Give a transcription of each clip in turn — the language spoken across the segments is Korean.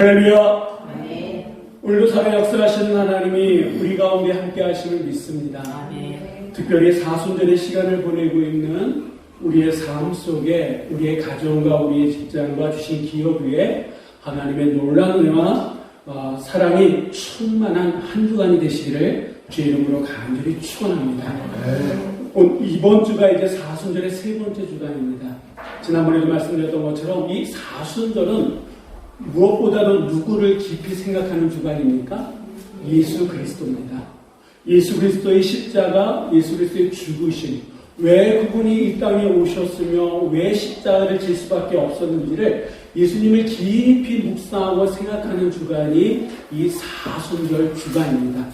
할렐루야. 오늘도 살아 역사하시는 하나님이 우리 가운데 함께 하심을 믿습니다. 특별히 사순절의 시간을 보내고 있는 우리의 삶 속에 우리의 가정과 우리의 직장과 주신 기업 위에 하나님의 놀라운 은혜와 사랑이 충만한 한 주간이 되시기를 주의 이름으로 간절히 축원합니다. 이번 주가 이제 사순절의 세 번째 주간입니다. 지난번에도 말씀드렸던 것처럼 이 사순절은 무엇보다도 누구를 깊이 생각하는 주간입니까? 예수 그리스도입니다. 예수 그리스도의 십자가, 예수 그리스도의 죽으심, 왜 그분이 이 땅에 오셨으며 왜 십자가를 질 수밖에 없었는지를 예수님을 깊이 묵상하고 생각하는 주간이 이 사순절 주간입니다.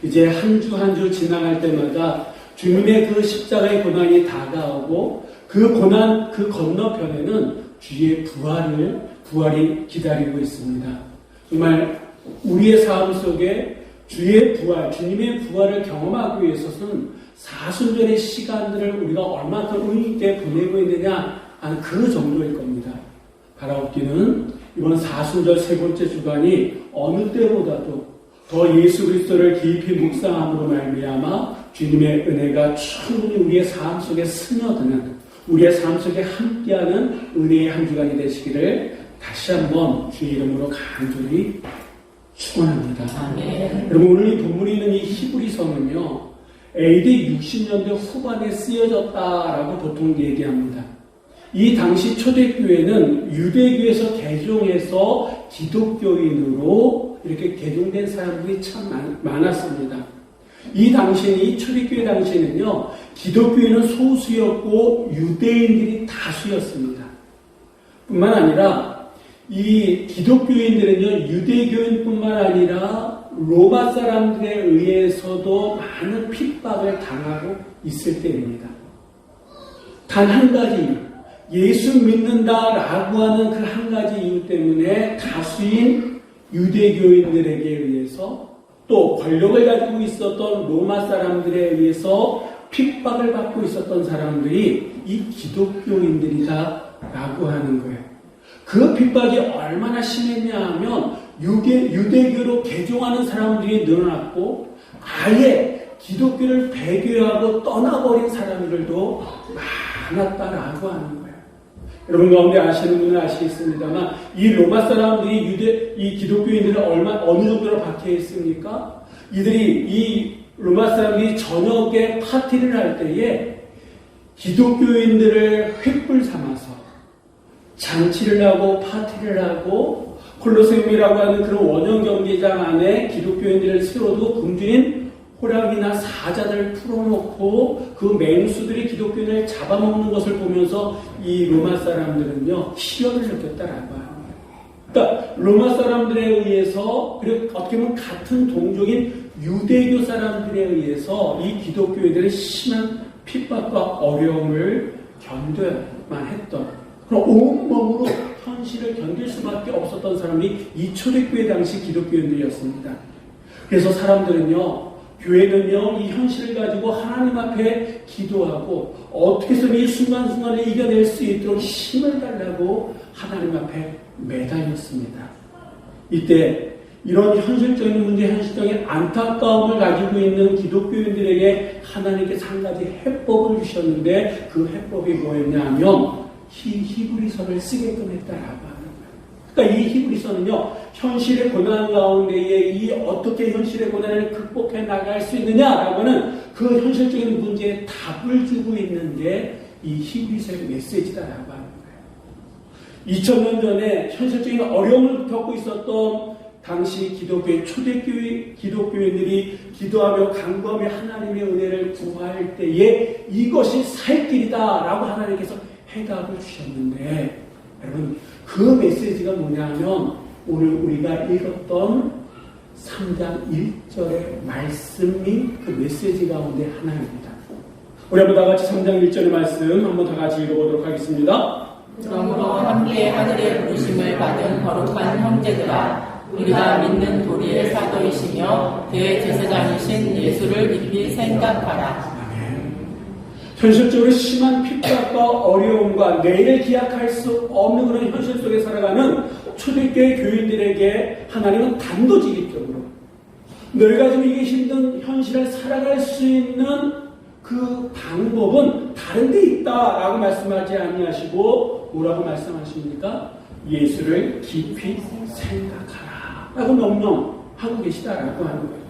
이제 한 주 한 주 지나갈 때마다 주님의 그 십자가의 고난이 다가오고 그 고난 그 건너편에는 주의 부활이 기다리고 있습니다. 정말 우리의 삶 속에 주의 부활, 주님의 부활을 경험하기 위해서는 사순절의 시간들을 우리가 얼마큼 의미 있게 보내고 있느냐 하는 그 정도일 겁니다. 바라옵기는 이번 사순절 세 번째 주간이 어느 때보다도 더 예수 그리스도를 깊이 묵상함으로 말미암아 주님의 은혜가 충분히 우리의 삶 속에 스며드는, 우리의 삶 속에 함께하는 은혜의 한 주간이 되시기를 다시 한번 주의 이름으로 간절히 축원합니다. 여러분, 오늘 이 본문에 있는 이 히브리서는요, AD 60년대 후반에 쓰여졌다라고 보통 얘기합니다. 이 당시 초대교회는 유대교에서 개종해서 기독교인으로 이렇게 개종된 사람들이 참 많았습니다. 이 초대교회 당시에는요, 기독교인은 소수였고 유대인들이 다수였습니다. 뿐만 아니라 이 기독교인들은요, 유대교인뿐만 아니라 로마 사람들에 의해서도 많은 핍박을 당하고 있을 때입니다. 단 한 가지, 예수 믿는다라고 하는 그 한 가지 이유 때문에 다수인 유대교인들에게 의해서 또 권력을 가지고 있었던 로마 사람들에 의해서 핍박을 받고 있었던 사람들이 이 기독교인들이다라고 하는 거예요. 그 핍박이 얼마나 심했냐 하면 유대교로 개종하는 사람들이 늘어났고 아예 기독교를 배교하고 떠나버린 사람들도 많았다라고 하는 거예요. 여러분 가운데 아시는 분은 아시겠습니다만 이 로마 사람들이 이 기독교인들을 어느 정도로 박해했습니까? 이 로마 사람들이 저녁에 파티를 할 때에 기독교인들을 횃불 삼아서 잔치를 하고 파티를 하고 콜로세움이라고 하는 그런 원형 경기장 안에 기독교인들을 세워도 군주인 호랑이나 사자들을 풀어놓고 그 맹수들이 기독교인을 잡아먹는 것을 보면서 이 로마 사람들은요, 희열을 느꼈다라고 합니다. 그러니까 로마 사람들에 의해서, 그리고 어떻게 보면 같은 동족인 유대교 사람들에 의해서 이 기독교인들의 심한 핍박과 어려움을 견뎌야만 했던, 그럼 온몸으로 현실을 견딜 수밖에 없었던 사람이 이 초대교회 당시 기독교인들이었습니다. 그래서 사람들은요, 교회는요, 이 현실을 가지고 하나님 앞에 기도하고 어떻게 해서 이 순간순간을 이겨낼 수 있도록 힘을 달라고 하나님 앞에 매달렸습니다. 이때 이런 현실적인 문제, 현실적인 안타까움을 가지고 있는 기독교인들에게 하나님께서 한 가지 해법을 주셨는데 그 해법이 뭐였냐면 히브리서를 쓰게끔 했다라고 하는 거예요. 그러니까 이 히브리서는요, 현실의 고난 가운데에 어떻게 현실의 고난을 극복해 나갈 수 있느냐라고는 그 현실적인 문제에 답을 주고 있는 게 이 히브리서의 메시지다라고 하는 거예요. 2000년 전에 현실적인 어려움을 겪고 있었던 당시 기독교의 초대교회 기독교인들이 기도하며 간구하며 하나님의 은혜를 구할 때에 이것이 살 길이다라고 하나님께서 해답을 주셨는데, 여러분 그 메시지가 뭐냐면 오늘 우리가 읽었던 3장 1절의 말씀이 그 메시지 가운데 하나입니다. 우리 한번 다 같이 3장 1절의 말씀 한번 다 같이 읽어보도록 하겠습니다. 그러므로 함께 하늘의 부르심을 받은 거룩한 형제들아, 우리가 믿는 도리의 사도이시며 대제사장이신 예수를 깊이 생각하라. 현실적으로 심한 핍박과 어려움과 내일을 기약할 수 없는 그런 현실 속에 살아가는 초대교회 교인들에게 하나님은 단도직입적으로 너희가 지금 이게 힘든 현실을 살아갈 수 있는 그 방법은 다른 데 있다라고 말씀하지 아니하시고 뭐라고 말씀하십니까? 예수를 깊이 생각하라 라고 명령하고 계시다라고 하는 거예요.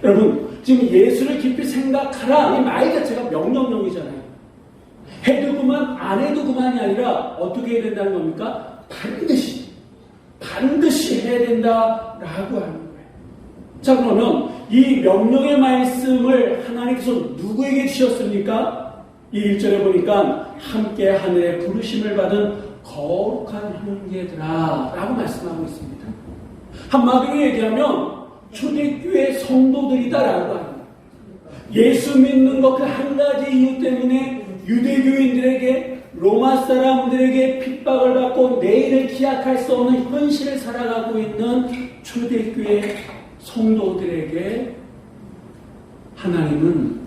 여러분, 지금 예수를 깊이 생각하라 이 말 자체가 명령형이잖아요. 해도 그만 안 해도 그만이 아니라 어떻게 해야 된다는 겁니까? 반드시 해야 된다라고 하는 거예요. 자, 그러면 이 명령의 말씀을 하나님께서 누구에게 주셨습니까? 이 1절에 보니까 함께 하늘의 부르심을 받은 거룩한 형제들아 라고 말씀하고 있습니다. 한마디로 얘기하면 초대교회 성도들이다라고 하는 거예요. 예수 믿는 것 그 한 가지 이유 때문에 유대교인들에게 로마 사람들에게 핍박을 받고 내일을 기약할 수 없는 현실을 살아가고 있는 초대교회 성도들에게 하나님은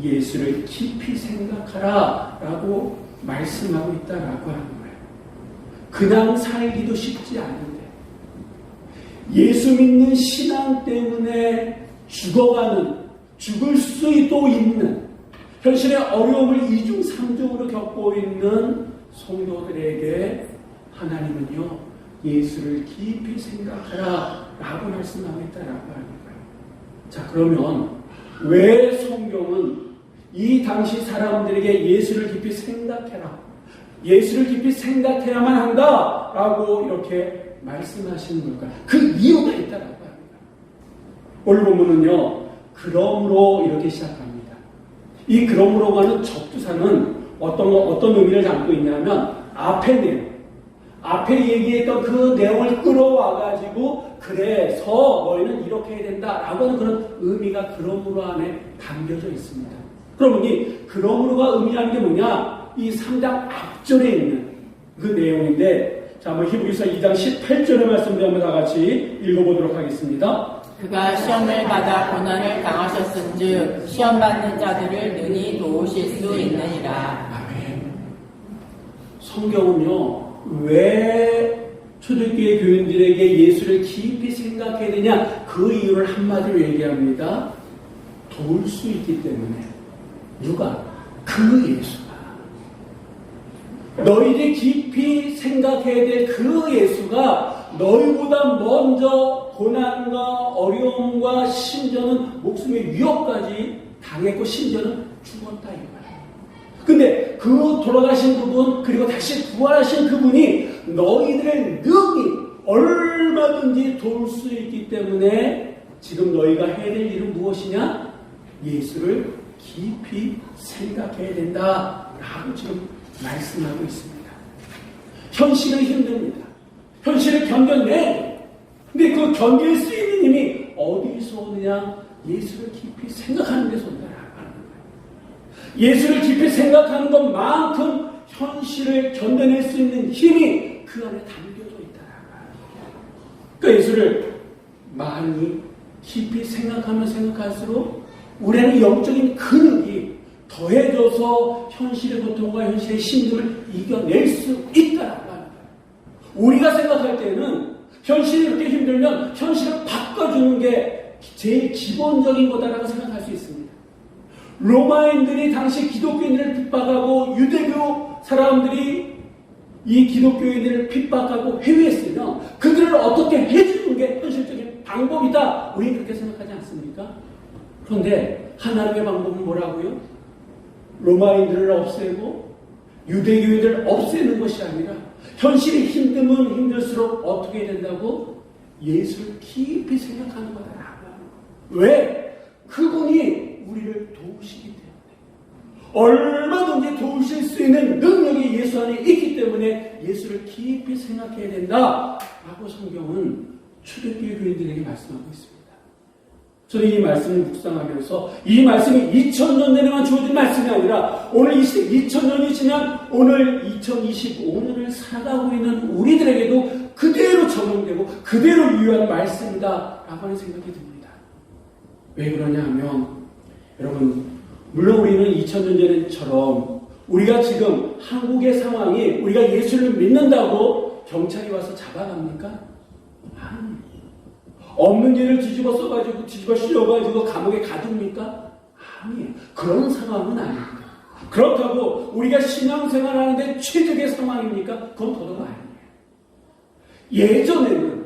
예수를 깊이 생각하라 라고 말씀하고 있다라고 하는 거예요. 그냥 살기도 쉽지 않은데 예수 믿는 신앙 때문에 죽을 수도 있는 현실의 어려움을 이중 삼중으로 겪고 있는 성도들에게 하나님은요 예수를 깊이 생각하라 라고 말씀하고 있다라고 하는 거예요. 자, 그러면 왜 성경은 이 당시 사람들에게 예수를 깊이 생각해라, 예수를 깊이 생각해야만 한다 라고 이렇게 말씀하시는 걸까요? 그 이유가 있다라고 합니다. 오늘 본문은요 그러므로 이렇게 시작합니다. 이 그러므로 하는 접두사는 어떤 의미를 담고 있냐면 앞에 얘기했던 그 내용을 끌어와가지고 그래서 너희는 이렇게 해야 된다라고 하는 그런 의미가 그러므로 안에 담겨져 있습니다. 그러면 이 그러므로가 의미하는 게 뭐냐? 이 3장 앞절에 있는 그 내용인데, 자, 한번 히브리서 2장 18절의 말씀을 한번 다 같이 읽어보도록 하겠습니다. 그가 시험을 받아 고난을 당하셨은즉 시험 받는 자들을 능히 도우실 수 있느니라. 아멘. 성경은요 왜 초대교회 교인들에게 예수를 깊이 생각해야 되냐 그 이유를 한마디로 얘기합니다. 도울 수 있기 때문에. 누가? 그 예수가. 너희들이 깊이 생각해야 될 그 예수가 너희보다 먼저 고난과 어려움과 심지어는 목숨의 위협까지 당했고 심지어는 죽었다 이거예요. 근데 그 돌아가신 그분 그리고 다시 부활하신 그분이 너희들의 능히 얼마든지 도울 수 있기 때문에 지금 너희가 해야 될 일은 무엇이냐? 예수를 깊이 생각해야 된다라고 지금 말씀하고 있습니다. 현실은 힘듭니다. 현실을 견뎌내. 근데 그 견딜 수 있는 힘이 어디서 오느냐? 예수를 깊이 생각하는 데서 온다라고 하는 거예요. 예수를 깊이 생각하는 것만큼 현실을 견뎌낼 수 있는 힘이 그 안에 담겨져 있다라고 하는 거예요. 그러니까 예수를 많이 깊이 생각하면 생각할수록 우리 안에 영적인 근육이 더해져서 현실의 고통과 현실의 힘듦을 이겨낼 수 있다라고 하는 거예요. 우리가 생각할 때는 현실이 이렇게 힘들면 현실을 바꿔주는 게 제일 기본적인 거다라고 생각할 수 있습니다. 로마인들이 당시 기독교인들을 핍박하고 유대교 사람들이 이 기독교인들을 핍박하고 회유했으면 그들을 어떻게 해주는 게 현실적인 방법이다. 우리는 그렇게 생각하지 않습니까? 그런데 하나님의 방법은 뭐라고요? 로마인들을 없애고 유대교인들을 없애는 것이 아니라 현실이 힘들면 힘들수록 어떻게 해야 된다고? 예수를 깊이 생각하는 거다. 왜? 그분이 우리를 도우시기 때문에. 얼마든지 도우실 수 있는 능력이 예수 안에 있기 때문에 예수를 깊이 생각해야 된다. 라고 성경은 초대교회 교인들에게 말씀하고 있습니다. 저는 이 말씀을 묵상하면서 이 말씀이 2000년 전에만 주어진 말씀이 아니라 오늘 이 시대 2000년이 지난 오늘 2025년을 살아가고 있는 우리들에게도 그대로 적용되고 그대로 유효한 말씀이다 라고 하는 생각이 듭니다. 왜 그러냐 하면 여러분 물론 우리는 2000년 전처럼 우리가 지금 한국의 상황이 우리가 예수를 믿는다고 경찰이 와서 잡아갑니까? 아니. 없는 일을 뒤집어 씌워가지고 감옥에 가둡니까? 아니. 그런 상황은 아닙니다. 그렇다고 우리가 신앙생활하는데 최적의 상황입니까? 그건 더더욱 아니에요. 예전에는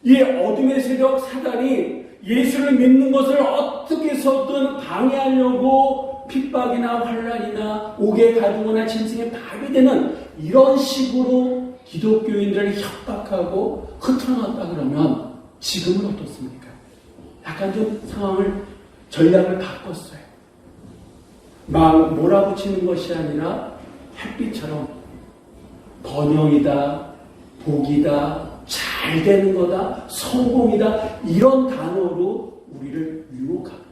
이 어둠의 세력 사단이 예수를 믿는 것을 어떻게 해서든 방해하려고 핍박이나 환란이나 옥에 가두거나 짐승에 밥이 되는 이런 식으로 기독교인들을 협박하고 흩어놨다 그러면 지금은 어떻습니까? 약간 좀 상황을 전략을 바꿨어요. 막 몰아붙이는 것이 아니라 햇빛처럼 번영이다, 복이다, 잘 되는 거다, 성공이다, 이런 단어로 우리를 유혹합니다.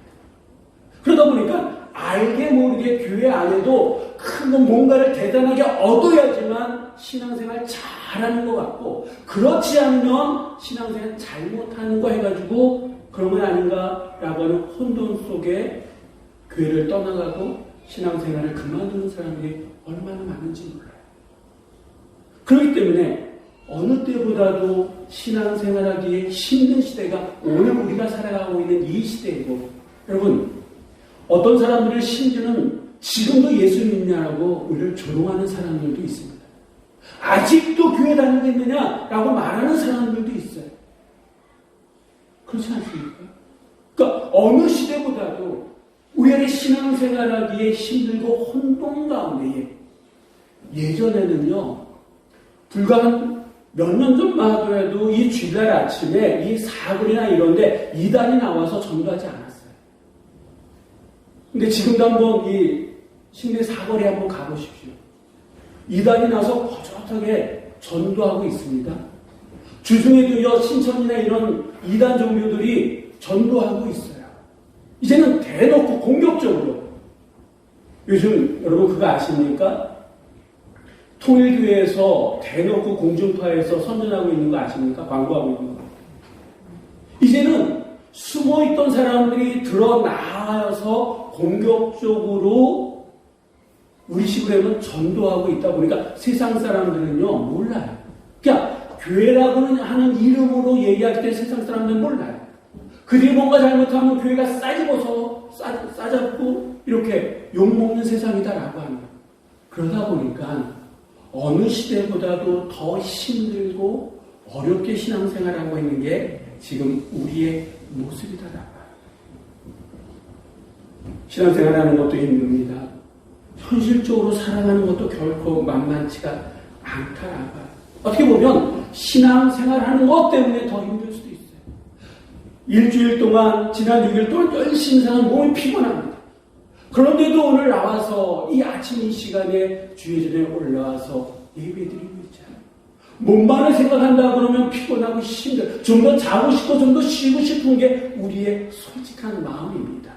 그러다 보니까 알게 모르게 교회 안에도 큰 뭔가를 대단하게 얻어야지만 신앙생활 잘하는 것 같고, 그렇지 않으면 신앙생활 잘못하는 거 해가지고 그런 건 아닌가라고 하는 혼돈 속에 교회를 떠나가고 신앙생활을 그만두는 사람들이 얼마나 많은지 몰라요. 그렇기 때문에 어느 때보다도 신앙생활하기에 힘든 시대가 오늘 우리가 살아가고 있는 이 시대이고, 여러분, 어떤 사람들은 심지어는 지금도 예수 믿냐라고 우리를 조롱하는 사람들도 있습니다. 아직도 교회 다니고 있느냐라고 말하는 사람들도 있어요. 그렇지 않습니까? 그러니까 어느 시대보다도 우리에게 신앙생활하기에 힘들고 혼돈 가운데에, 예전에는요, 불과 몇 년 전만 하더라도 이 주일날 아침에 이 사거리나 이런데 이단이 나와서 전도하지 않았어요. 근데 지금도 한번 이 시내 사거리 한번 가보십시오. 이단이 나서 버젓하게 전도하고 있습니다. 주중에도요, 신천이나 이런 이단 종교들이 전도하고 있어요. 이제는 대놓고 공격적으로. 요즘 여러분 그거 아십니까? 통일교회에서 대놓고 공중파에서 선전하고 있는 거 아십니까? 광고하고 있는 거. 이제는 숨어있던 사람들이 드러나와서 공격적으로 우리 식으로 하면 전도하고 있다 보니까 세상 사람들은요, 몰라요. 그러니까 교회라고는 하는 이름으로 얘기할 때 세상 사람들은 몰라요. 그들이 뭔가 잘못하면 교회가 싸잡고 이렇게 욕먹는 세상이다라고 하는 거예요. 그러다 보니까 어느 시대보다도 더 힘들고 어렵게 신앙생활하고 있는 게 지금 우리의 모습이다라고 해요. 신앙생활하는 것도 힘듭니다. 현실적으로 살아가는 것도 결코 만만치가 않다라고 해요. 어떻게 보면 신앙생활하는 것 때문에 더 힘들 수도 있어요. 일주일 동안, 지난 6일 동안 열심히 사는 몸이 피곤합니다. 그런데도 오늘 나와서 이 아침 이 시간에 주의 전에 올라와서 예배드리고 있잖아요. 몸만을 생각한다 그러면 피곤하고 힘들어요. 좀 더 자고 싶고 좀 더 쉬고 싶은 게 우리의 솔직한 마음입니다.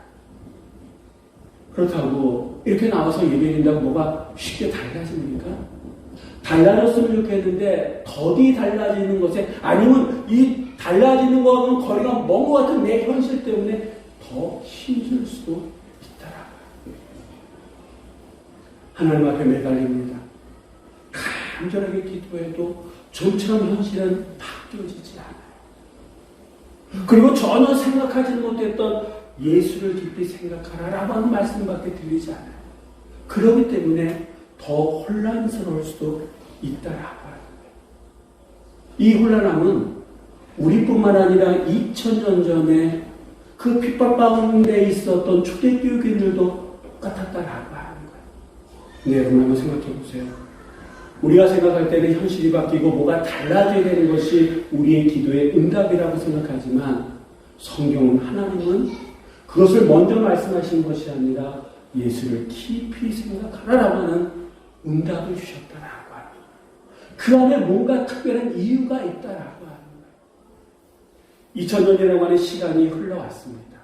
그렇다고 이렇게 나와서 예배드린다고 뭐가 쉽게 달라집니까? 달라졌으면 좋겠는데 더디 달라지는 것에, 아니면 이 달라지는 거하고는 거리가 먼 것 같은 내 현실 때문에 더 힘들 수도 하나님 앞에 매달립니다. 간절하게 기도해도 좀처럼 현실은 바뀌어지지 않아요. 그리고 전혀 생각하지 못했던 예수를 깊이 생각하라라고 하는 말씀밖에 들리지 않아요. 그렇기 때문에 더 혼란스러울 수도 있다라고 하는 거예요. 이 혼란함은 우리뿐만 아니라 2000년 전에 그 핍박 가운데 있었던 초대교육인들도 똑같았다라고 하는 거예요. 네, 여러분 한번 생각해 보세요. 우리가 생각할 때는 현실이 바뀌고 뭐가 달라져야 되는 것이 우리의 기도의 응답이라고 생각하지만, 성경은, 하나님은 그것을 먼저 말씀하신 것이 아니라 예수를 깊이 생각하라라고 하는 응답을 주셨다라고 하는 거예요. 그 안에 뭔가 특별한 이유가 있다라고 하는 거예요. 2000년이라고 하는 시간이 흘러왔습니다.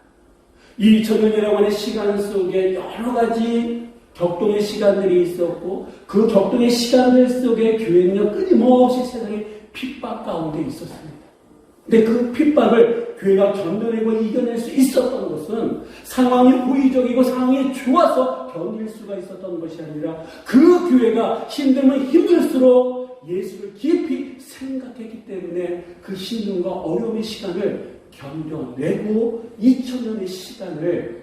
이 2000년이라고 하는 시간 속에 여러 가지 격동의 시간들이 있었고, 그 격동의 시간들 속에 교회는요, 끊임없이 세상의 핍박 가운데 있었습니다. 근데 그 핍박을 교회가 견뎌내고 이겨낼 수 있었던 것은 상황이 호의적이고 상황이 좋아서 견딜 수가 있었던 것이 아니라, 그 교회가 힘들면 힘들수록 예수를 깊이 생각했기 때문에 그 신중과 어려움의 시간을 견뎌내고 2000년의 시간을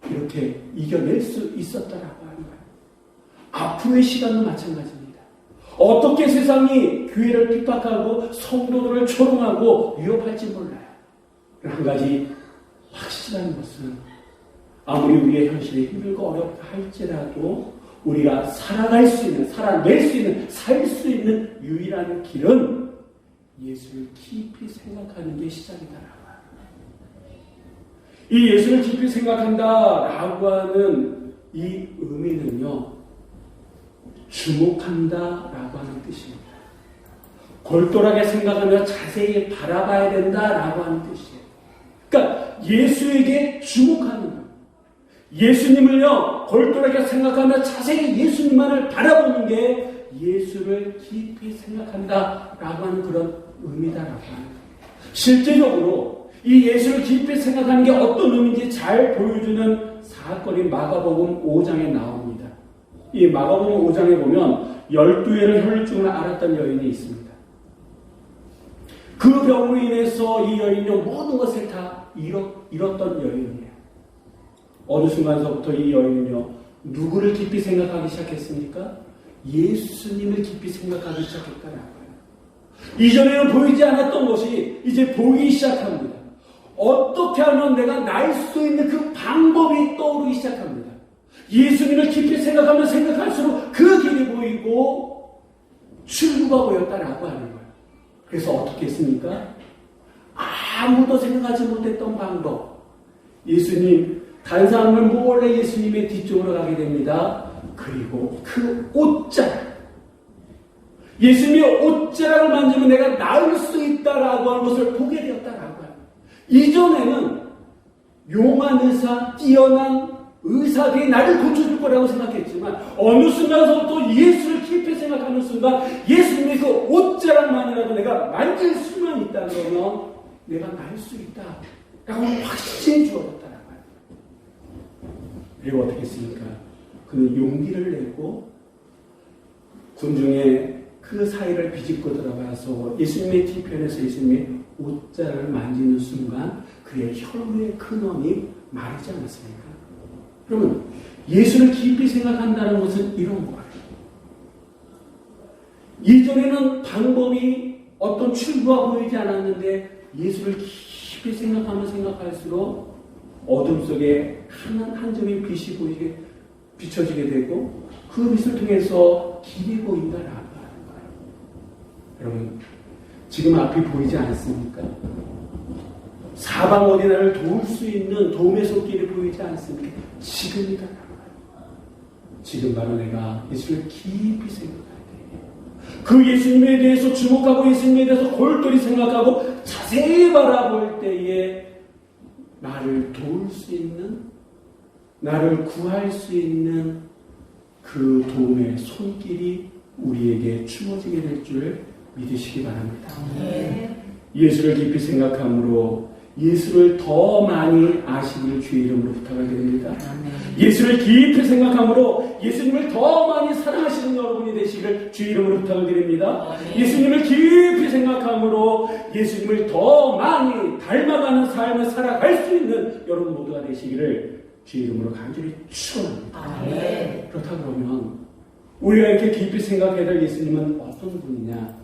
이렇게 이겨낼 수 있었다라고 하는 거예요. 앞으로의 시간도 마찬가지입니다. 어떻게 세상이 교회를 핍박하고 성도들을 조롱하고 위협할지 몰라요. 한 가지 확실한 것은 아무리 우리의 현실이 힘들고 어렵다 할지라도 우리가 살아갈 수 있는, 살아낼 수 있는, 살 수 있는 유일한 길은 예수를 깊이 생각하는 게 시작이다라고 합니다. 이 예수를 깊이 생각한다라고 하는 이 의미는요, 주목한다라고 하는 뜻입니다. 골똘하게 생각하며 자세히 바라봐야 된다라고 하는 뜻이에요. 그러니까 예수에게 주목하는 거예요. 예수님을요, 골똘하게 생각하며 자세히 예수님만을 바라보는 게 예수를 깊이 생각한다라고 하는 그런 의미다라고 하는 거예요. 실제적으로 이 예수를 깊이 생각하는 게 어떤 의미인지 잘 보여주는 사건이 마가복음 5장에 나옵니다. 이 마가복음 5장에 보면 12회를 혈루증을 앓았던 여인이 있습니다. 그 병으로 인해서 이 여인이 모든 것을 다 잃었던 여인이에요. 어느 순간서부터 이 여인은요, 누구를 깊이 생각하기 시작했습니까? 예수님을 깊이 생각하기 시작했다라고요. 이전에는 보이지 않았던 것이 이제 보이기 시작합니다. 어떻게 하면 내가 날 수 있는 그 방법이 떠오르기 시작합니다. 예수님을 깊이 생각하면 생각할수록 그 길이 보이고 출구가 보였다라고 하는 거예요. 그래서 어떻게 했습니까? 아무도 생각하지 못했던 방법. 예수님, 다른 사람은 몰래 예수님의 뒤쪽으로 가게 됩니다. 그리고 그 옷자락. 예수님의 옷자락을 만지면 내가 나을 수 있다라고 하는 것을 보게 되었다라고 해요. 이전에는 용한 의사, 뛰어난 의사들이 나를 고쳐줄 거라고 생각했지만 어느 순간서부터 예수를 깊이 생각하는 순간 예수님의 그 옷자락만이라도 내가 만질 수만 있다는 거면 내가 날 수 있다라고 확신해 주었다라고 해요. 그리고 어떻게 했습니까? 그는 용기를 내고 군중의 그 사이를 비집고 들어가서 예수님의 뒤편에서 예수님의 옷자락을 만지는 순간 그의 혈루의 근원이 마르지 않았습니까? 그러면 예수를 깊이 생각한다는 것은 이런 거예요. 이전에는 방법이 어떤 출구가 보이지 않았는데 예수를 깊이 생각하면 생각할수록 어둠 속에 한 점의 빛이 비춰지게 되고 그 빛을 통해서 길이 보인다라고 하는 거예요. 여러분, 지금 앞이 보이지 않습니까? 사방 어디 나를 도울 수 있는 도움의 손길이 보이지 않습니까? 지금이다. 지금 바로 내가 예수를 깊이 생각할 때, 그 예수님에 대해서 주목하고 예수님에 대해서 골똘히 생각하고 자세히 바라볼 때에 나를 도울 수 있는, 나를 구할 수 있는 그 도움의 손길이 우리에게 주어지게 될 줄 믿으시기 바랍니다. 예수를 깊이 생각함으로 예수를 더 많이 아시기를 주의 이름으로 부탁을 드립니다. 예수를 깊이 생각함으로 예수님을 더 많이 사랑하시는 여러분이 되시기를 주의 이름으로 부탁을 드립니다. 예수님을 깊이 생각함으로 예수님을 더 많이 닮아가는 삶을 살아갈 수 있는 여러분 모두가 되시기를 주의 이름으로 간절히 축원합니다. 그렇다 그러면 우리가 이렇게 깊이 생각해야 될 예수님은 어떤 분이냐?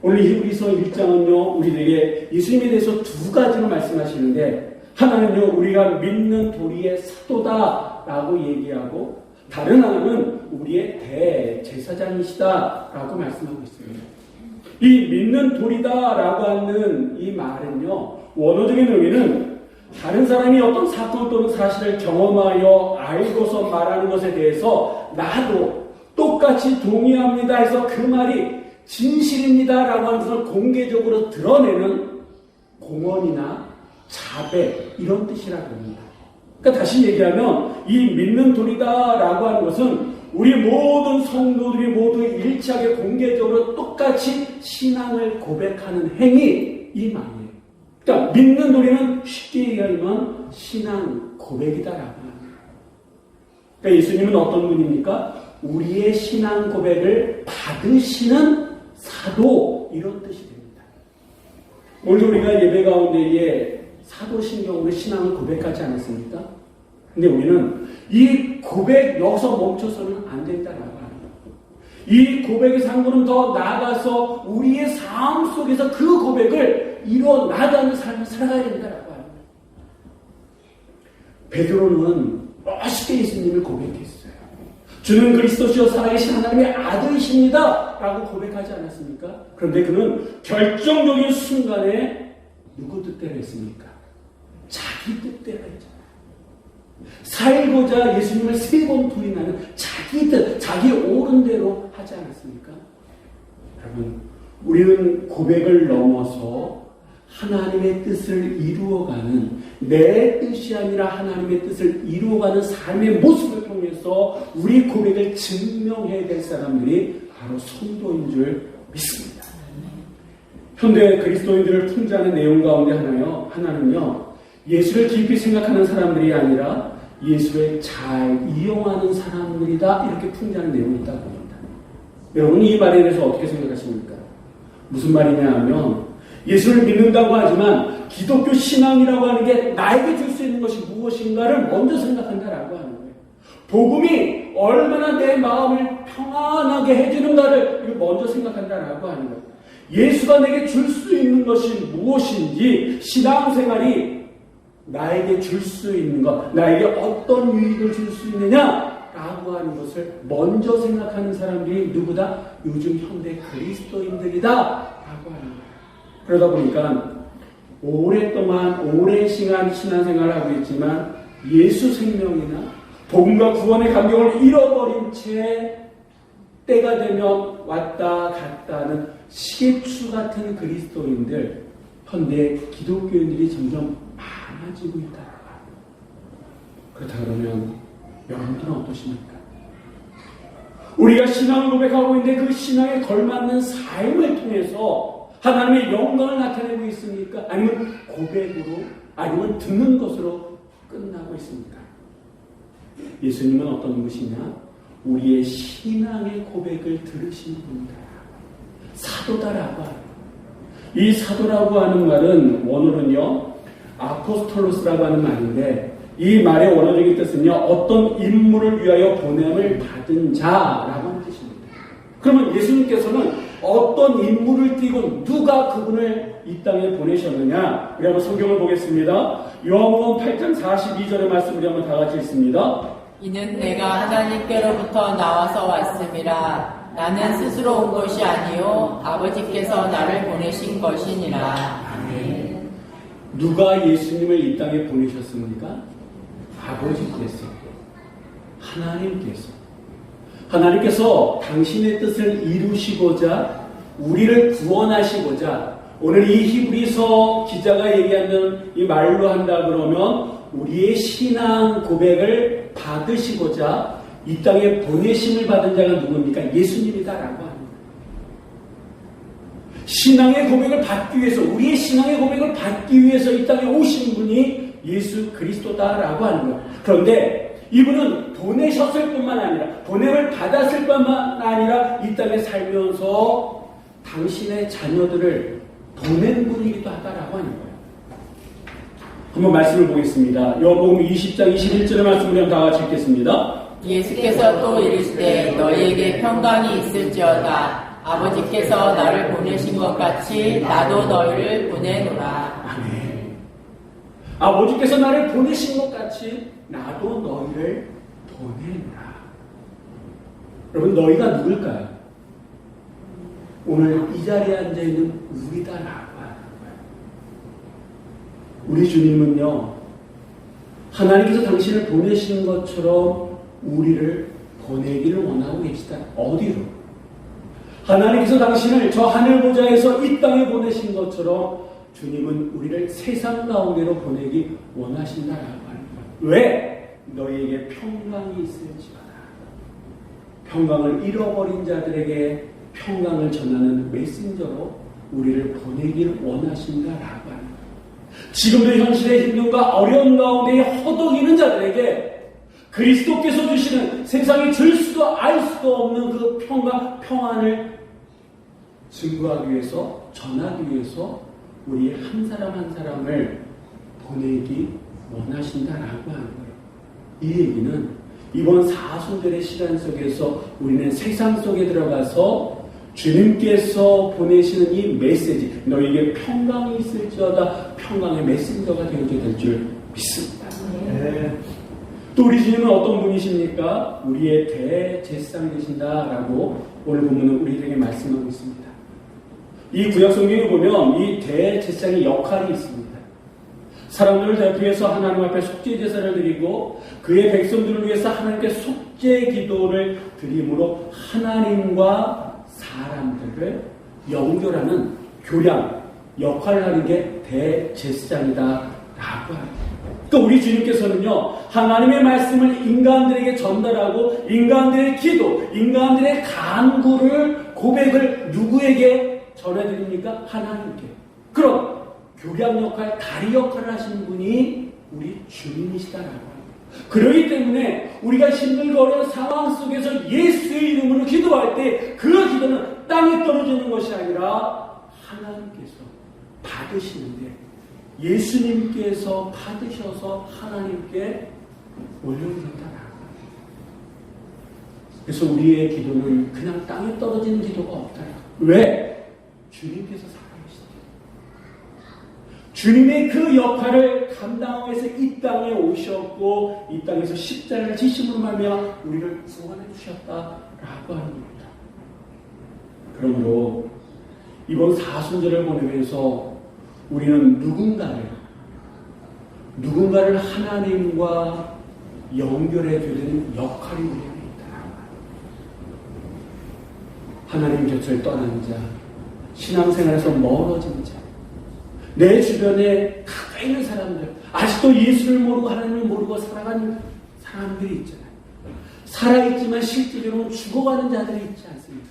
오늘 히브리서 1장은요, 우리에게 예수님에 대해서 두 가지로 말씀하시는데, 하나는요, 우리가 믿는 도리의 사도다라고 얘기하고, 다른 하나는 우리의 대제사장이시다라고 말씀하고 있습니다. 이 믿는 도리다라고 하는 이 말은요, 원어적인 의미는 다른 사람이 어떤 사건 또는 사실을 경험하여 알고서 말하는 것에 대해서 나도 똑같이 동의합니다 해서 그 말이 진실입니다라고 하는 것을 공개적으로 드러내는 공언이나 자백 이런 뜻이라고 합니다. 그러니까 다시 얘기하면 이 믿는 도리다라고 하는 것은 우리 모든 성도들이 모두 일치하게 공개적으로 똑같이 신앙을 고백하는 행위 이 말이에요. 그러니까 믿는 도리는 쉽게 얘기하면 신앙 고백이다라고 합니다. 그러니까 예수님은 어떤 분입니까? 우리의 신앙 고백을 받으시는 사도 이런 뜻이 됩니다. 오늘 우리가 예배 가운데에 사도신경으로 신앙을 고백하지 않았습니까? 근데 우리는 이 고백 여기서 멈춰서는 안 된다라고 합니다. 이 고백의 상고는 더 나아가서 우리의 삶 속에서 그 고백을 이뤄 나가는 삶을 살아가야 된다라고 합니다. 베드로는 멋있게 예수님을 고백했어요. 주는 그리스도시요 살아계신 하나님의 아들이십니다 라고 고백하지 않았습니까? 그런데 그는 결정적인 순간에 누구 뜻대로 했습니까? 자기 뜻대로 했잖아요. 살고자 예수님을 3번 부인하는 자기 뜻, 자기 옳은 대로 하지 않았습니까? 여러분, 우리는 고백을 넘어서 하나님의 뜻을 이루어가는, 내 뜻이 아니라 하나님의 뜻을 이루어가는 삶의 모습을 통해서 우리 고백을 증명해야 될 사람들이 바로 성도인 줄 믿습니다. 현대 그리스도인들을 풍자하는 내용 가운데 하나는요, 예수를 깊이 생각하는 사람들이 아니라 예수를 잘 이용하는 사람들이다, 이렇게 풍자하는 내용이 있다고 합니다. 여러분, 이 말에 대해서 어떻게 생각하십니까? 무슨 말이냐 하면, 예수를 믿는다고 하지만 기독교 신앙이라고 하는 게 나에게 줄 수 있는 것이 무엇인가를 먼저 생각한다라고 하는 거예요. 복음이 얼마나 내 마음을 평안하게 해주는가를 먼저 생각한다라고 하는 거예요. 예수가 내게 줄 수 있는 것이 무엇인지, 신앙생활이 나에게 줄 수 있는 것, 나에게 어떤 유익을 줄 수 있느냐라고 하는 것을 먼저 생각하는 사람들이 누구다? 요즘 현대 그리스도인들이다 라고 하는 거예요. 그러다 보니까 오랫동안 오랜 시간 신앙생활을 하고 있지만 예수 생명이나 복음과 구원의 감격을 잃어버린 채 때가 되면 왔다 갔다 하는 시계추 같은 그리스도인들, 현대 기독교인들이 점점 많아지고 있다. 그렇다 그러면 여러분들은 어떠십니까? 우리가 신앙을 고백하고 있는데 그 신앙에 걸맞는 삶을 통해서 하나님의 영광을 나타내고 있습니까? 아니면 고백으로, 아니면 듣는 것으로 끝나고 있습니까? 예수님은 어떤 분이시냐? 우리의 신앙의 고백을 들으신 분이다. 사도다라고 합니다. 이 사도라고 하는 말은 원어는요, 아포스톨로스라고 하는 말인데, 이 말의 원어적인 뜻은요, 어떤 임무를 위하여 보냄을 받은 자라고 하는 뜻입니다. 그러면 예수님께서는 어떤 임무를 띠고 누가 그분을 이 땅에 보내셨느냐? 우리 한번 성경을 보겠습니다. 요한복음 8장 42절의 말씀 우리 한번 다 같이 읽습니다. 이는 내가 하나님께로부터 나와서 왔음이라. 나는 스스로 온 것이 아니요 아버지께서 나를 보내신 것이니라. 아멘. 누가 예수님을 이 땅에 보내셨습니까? 아버지께서, 하나님께서 당신의 뜻을 이루시고자, 우리를 구원하시고자, 오늘 이 히브리서 기자가 얘기하는 이 말로 한다 그러면 우리의 신앙 고백을 받으시고자 이 땅에 보내심을 받은 자가 누굽니까? 예수님이다라고 합니다. 신앙의 고백을 받기 위해서, 우리의 신앙의 고백을 받기 위해서 이 땅에 오신 분이 예수 그리스도다라고 하는 거예요. 그런데 이분은 보내셨을 뿐만 아니라, 보냄을 받았을 뿐만 아니라 이 땅에 살면서 당신의 자녀들을 보낸 분이기도 하다라고 하는 거예요. 한번 말씀을 보겠습니다. 요한복음 20장 21절의 말씀을 다 같이 읽겠습니다. 예수께서 또 이르시되 너희에게 평강이 있을지어다. 아버지께서 나를 보내신 것 같이 나도 너희를 보내노라. 아멘. 아버지께서 나를 보내신 것 같이 나도 너희를 보내노라. 여러분, 너희가 누굴까요? 오늘 이 자리에 앉아있는 우리다라고 하는 거예요. 우리 주님은요, 하나님께서 당신을 보내신 것처럼 우리를 보내기를 원하고 계시다. 어디로? 하나님께서 당신을 저 하늘 보좌에서 이 땅에 보내신 것처럼 주님은 우리를 세상 가운데로 보내기 원하신다라고 하는 거예요. 왜? 너희에게 평강이 있을지어다. 평강을 잃어버린 자들에게 평강을 전하는 메신저로 우리를 보내기를 원하신다라고 하는 거예요. 지금도 현실의 힘듦과 어려운 가운데 허덕이는 자들에게 그리스도께서 주시는 세상이 줄 수도 알 수도 없는 그 평강, 평안을 증거하기 위해서, 전하기 위해서 우리 한 사람 한 사람을 보내기 원하신다라고 하는 거예요. 이 얘기는 이번 사순절의 시간 속에서 우리는 세상 속에 들어가서 주님께서 보내시는 이 메시지, 너에게 평강이 있을지어다 평강의 메신저가 되어져야 될 줄 믿습니다. 네. 또 우리 주님은 어떤 분이십니까? 우리의 대제사장 되신다라고 오늘 본문은 우리에게 말씀하고 있습니다. 이 구약성경에 보면 이 대제사장의 역할이 있습니다. 사람들을 대표해서 하나님 앞에 속죄 제사를 드리고 그의 백성들을 위해서 하나님께 속죄 기도를 드림으로 하나님과 사람들을 연결하는 교량 역할을 하는 게 대제사장이다라고 합니다. 그러니까 우리 주님께서는요, 하나님의 말씀을 인간들에게 전달하고 인간들의 기도, 인간들의 간구를, 고백을 누구에게 전해드립니까? 하나님께. 그럼 교량 역할, 다리 역할을 하시는 분이 우리 주님이시다라고 합니다. 그렇기 때문에 우리가 힘들고 상황 속에서 예수의 이름으로 기도할 때 그 기도는 땅에 떨어지는 것이 아니라 하나님께서 받으시는데 예수님께서 받으셔서 하나님께 올려드린다라고 합니다. 그래서 우리의 기도는 그냥 땅에 떨어지는 기도가 없다라고. 왜? 주님께서 살아계시다. 주님의 그 역할을 감당하기 위해서 이 땅에 오셨고 이 땅에서 십자가를 지심으로 말미암아 우리를 구원해 주셨다라고 하는 겁니다. 그러므로 이번 사순절을 보내면서 우리는 누군가를 하나님과 연결해 주는 역할이 우리에게 있다. 하나님 곁을 떠난 자, 신앙생활에서 멀어진 자, 내 주변에 가까이 있는 사람들, 아직도 예수를 모르고 하나님을 모르고 살아가는 사람들이 있잖아요. 살아있지만 실제로는 죽어가는 자들이 있지 않습니까?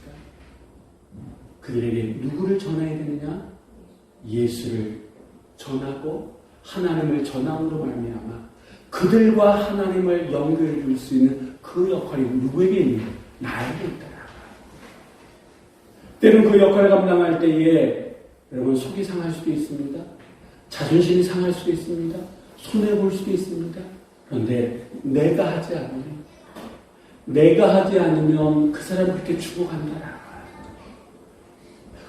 그들에게 누구를 전해야 되느냐? 예수를 전하고 하나님을 전함으로 말미암아 그들과 하나님을 연결해 줄 수 있는 그 역할이 누구에게 있는가? 나에게 있다. 때론 그 역할을 감당할 때에 여러분 속이 상할 수도 있습니다. 자존심이 상할 수도 있습니다. 손해볼 수도 있습니다. 그런데 내가 하지 않으면 그 사람이 그렇게 죽어간다라.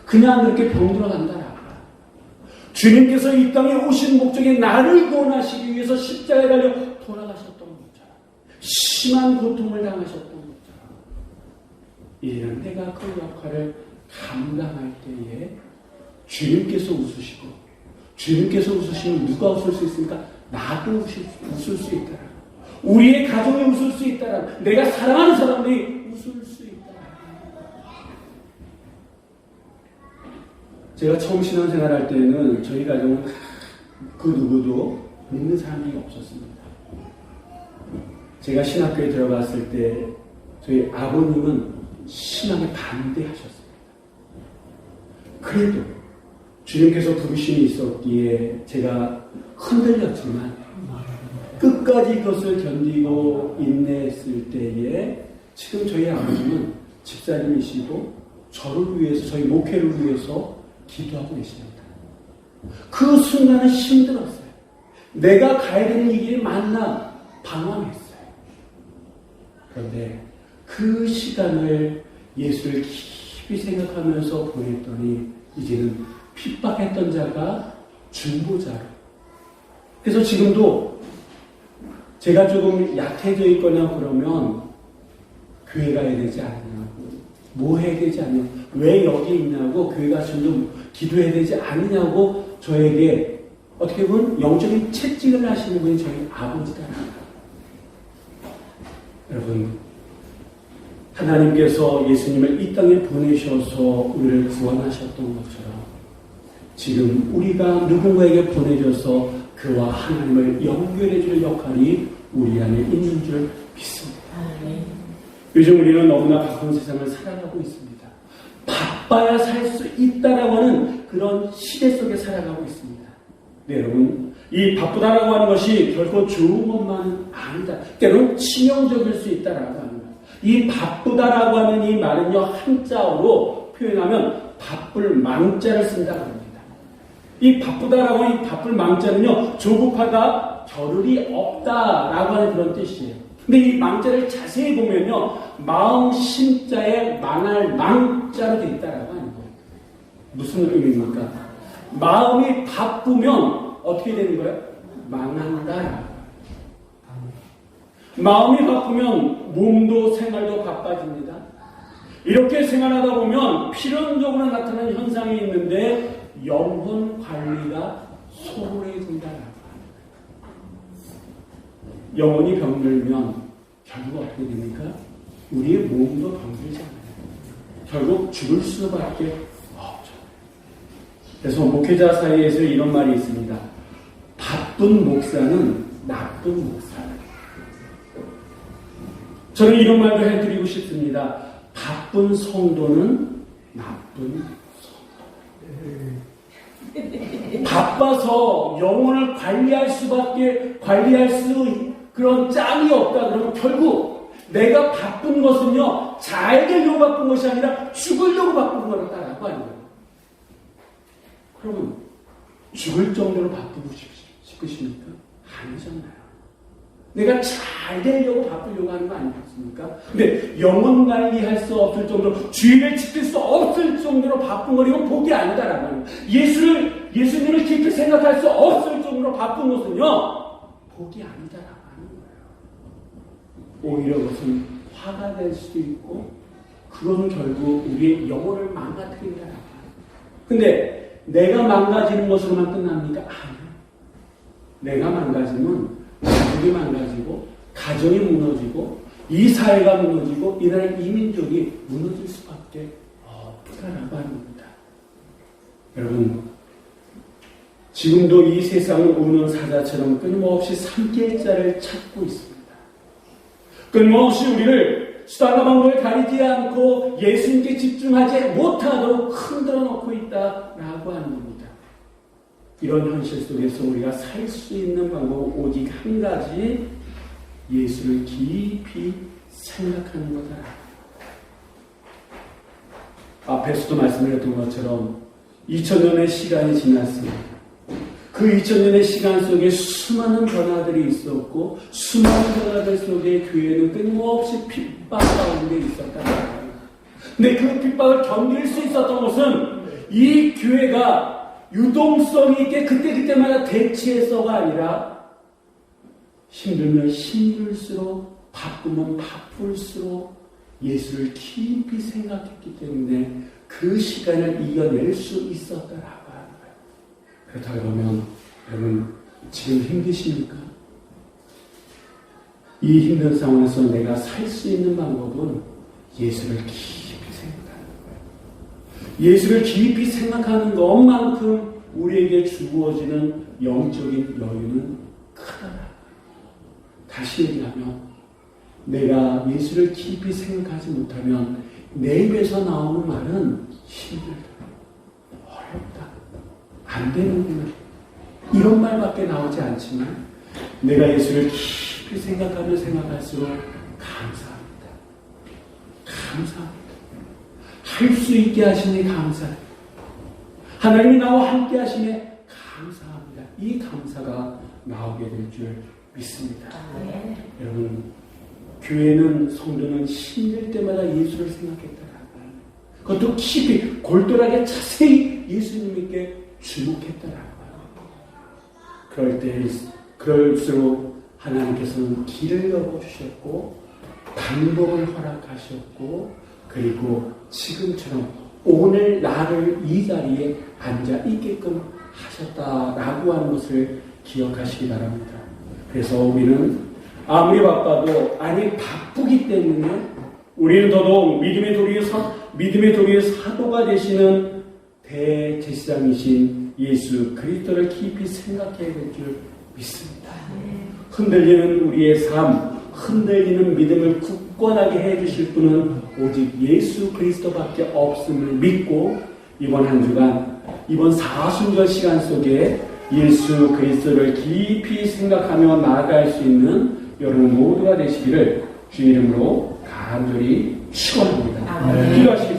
그냥 그렇게 병들어간다라. 주님께서 이 땅에 오신 목적이 나를 구원하시기 위해서 십자가에 달려 돌아가셨던 것처럼 심한 고통을 당하셨던 것처럼 이제는 내가 그 역할을 감당할 때에 주님께서 웃으시고 주님께서 웃으시면 누가 웃을 수 있습니까? 나도 웃을 수 있다라. 우리의 가족이 웃을 수 있다라. 내가 사랑하는 사람들이 웃을 수 있다라. 제가 처음 신앙생활할 때는 저희 가정은 그 누구도 믿는 사람이 없었습니다. 제가 신학교에 들어갔을 때 저희 아버님은 신앙에 반대하셨습니다. 그래도 주님께서 부르심이 있었기에 제가 흔들렸지만 끝까지 그것을 견디고 인내했을 때에 지금 저희 아버님은 집사님이시고 저를 위해서, 저희 목회를 위해서 기도하고 계십니다. 그 순간은 힘들었어요. 내가 가야 되는 이 길이 맞나 방황했어요. 그런데 그 시간을 예수를 깊이 생각하면서 보냈더니 이제는 핍박했던 자가 중보자로. 그래서 지금도 제가 조금 약해져 있거나 그러면 교회 가야 되지 않느냐고, 뭐 해야 되지 않느냐고, 왜 여기 있냐고, 교회 가서 좀 기도해야 되지 않느냐고 저에게 어떻게 보면 영적인 채찍을 하시는 분이 저희 아버지다라는 거예요. 여러분, 하나님께서 예수님을 이 땅에 보내셔서 우리를 구원하셨던 것처럼 지금 우리가 누군가에게 보내줘서 그와 하나님을 연결해줄 역할이 우리 안에 있는 줄 믿습니다. 요즘 우리는 너무나 바쁜 세상을 살아가고 있습니다. 바빠야 살 수 있다라고 하는 그런 시대 속에 살아가고 있습니다. 네, 여러분, 이 바쁘다라고 하는 것이 결코 좋은 것만은 아니다. 때로는 치명적일 수 있다라고 합니다. 이 바쁘다라고 하는 이 말은요, 한자어로 표현하면 바쁠 망자를 쓴다고 합니다. 이 바쁘다라고 이 바쁠 망자는요, 조급하다, 겨를이 없다라고 하는 그런 뜻이에요. 근데 이 망자를 자세히 보면요, 마음 심자에 망할 망자로 되어 있다라고 하는 거예요. 무슨 의미입니까? 마음이 바쁘면 어떻게 되는 거예요? 망한다. 마음이 바쁘면 몸도 생활도 바빠집니다. 이렇게 생활하다 보면 필연적으로 나타나는 현상이 있는데 영혼 관리가 소홀해진다라고 합니다. 영혼이 병들면 결국 어떻게 됩니까? 우리의 몸도 병들잖아요. 결국 죽을 수밖에 없죠. 그래서 목회자 사이에서 이런 말이 있습니다. 바쁜 목사는 나쁜 목사다. 저는 이런 말도 해드리고 싶습니다. 바쁜 성도는 나쁜 성도. 바빠서 영혼을 관리할 수 그런 짬이 없다 그러면 결국 내가 바쁜 것은요, 잘 되려고 바쁜 것이 아니라 죽으려고 바쁜 거라고 하는 거예요. 그러면 죽을 정도로 바쁘고 싶으십니까? 아니잖아요. 내가 잘 되려고 바쁘려고 하는 거 아니겠습니까? 근데 영혼 관리할 수 없을 정도로, 주의를 지킬 수 없을 정도로 바쁜 건 이건 복이 아니다라고 하는 거예요. 예수님을 깊이 생각할 수 없을 정도로 바쁜 것은요, 복이 아니다라고 하는 거예요. 오히려 그것은 화가 될 수도 있고, 그건 결국 우리의 영혼을 망가뜨린다라고 하는 거예요. 근데 내가 망가지는 것으로만 끝납니까? 아니요. 내가 망가지면 가족이 망가지고, 가정이 무너지고, 이 사회가 무너지고, 이 나라 이민족이 무너질 수밖에 없다라고 하는 겁니다. 여러분, 지금도 이 세상을 우는 사자처럼 끊임없이 삼킬 자를 찾고 있습니다. 끊임없이 우리를 수단과 방법을 가리지 않고 예수님께 집중하지 못하도록 흔들어 놓고 있다라고 하는 겁니다. 이런 현실 속에서 우리가 살 수 있는 방법은 오직 한 가지, 예수를 깊이 생각하는 거다. 앞에서도 말씀드렸던 것처럼 2000년의 시간이 지났습니다. 그 2000년의 시간 속에 수많은 변화들이 있었고, 수많은 변화들 속에 교회는 끊임없이 핍박 가운데 있었다. 근데 그 핍박을 견딜 수 있었던 것은 이 교회가 유동성 있게 그때마다 대치해서가 아니라, 힘들면 힘들수록, 바쁘면 바쁠수록 예수를 깊이 생각했기 때문에 그 시간을 이겨낼 수 있었다라고 하는 거예요. 그렇다고 하면 여러분, 지금 힘드십니까? 이 힘든 상황에서 내가 살 수 있는 방법은 예수를 깊이 생각하는 거예요. 예수를 깊이 생각하는 것만큼 우리에게 주어지는 영적인 여유는 크다. 다시 얘기하면, 내가 예수를 깊이 생각하지 못하면 내 입에서 나오는 말은 힘들다, 어렵다, 안 되는구나, 이런 말밖에 나오지 않지만, 내가 예수를 깊이 생각하면 생각할수록 감사합니다. 감사합니다. 할 수 있게 하시니 감사합니다. 하나님이 나와 함께 하시네 감사합니다. 이 감사가 나오게 될 줄 믿습니다. 여러분, 교회는, 성도는 힘들 때마다 예수를 생각했다라고, 그것도 깊이 골똘하게 자세히 예수님께 주목했다라고. 그럴수록 하나님께서는 길을 열어주셨고, 방법을 허락하셨고, 그리고 지금처럼 오늘 나를 이 자리에 앉아 있게끔 하셨다라고 하는 것을 기억하시기 바랍니다. 그래서 우리는 아무리 바빠도, 바쁘기 때문에 우리는 더더욱 믿음의 도리의 사도가 되시는 대제사장이신 예수 그리스도를 깊이 생각해야 될 줄 믿습니다. 흔들리는 우리의 삶, 흔들리는 믿음을 굳건하게 해주실 분은 오직 예수 그리스도밖에 없음을 믿고, 이번 한 주간, 이번 사순절 시간 속에 예수 그리스도를 깊이 생각하며 나아갈 수 있는 여러분 모두가 되시기를 주 이름으로 간절히 축원합니다. 기도하시겠습니다.